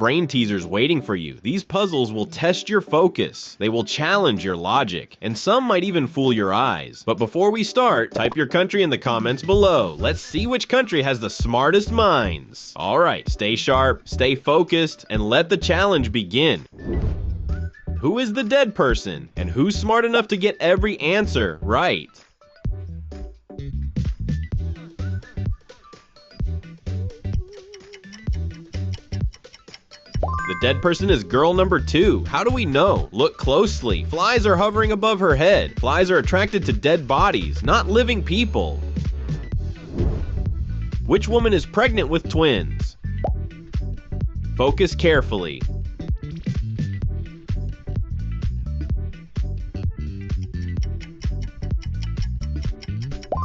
brain teasers waiting for you. These puzzles will test your focus, they will challenge your logic, and some might even fool your eyes. But before we start, type your country in the comments below. Let's see which country has the smartest minds. Alright, stay sharp, stay focused, and let the challenge begin. Who is the dead person? And who's smart enough to get every answer right? The dead person is girl number 2. How do we know? Look closely. Flies are hovering above her head. Flies are attracted to dead bodies, not living people. Which woman is pregnant with twins? Focus carefully.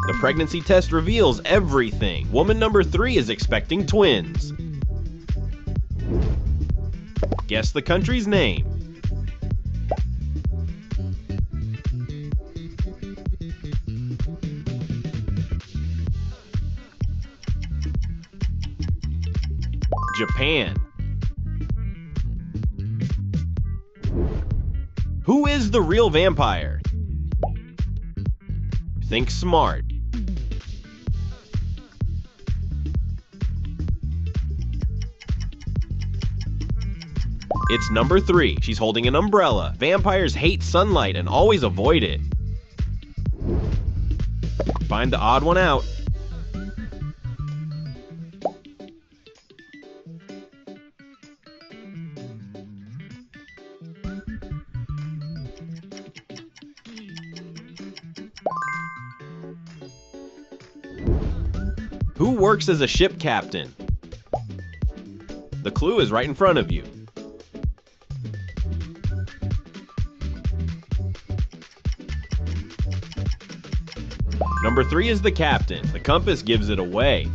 The pregnancy test reveals everything. Woman number 3 is expecting twins. Guess the country's name. Japan. Who is the real vampire? Think smart. It's number 3. She's holding an umbrella. Vampires hate sunlight and always avoid it. Find the odd one out. Who works as a ship captain? The clue is right in front of you. Number 3 is the captain. The compass gives it away.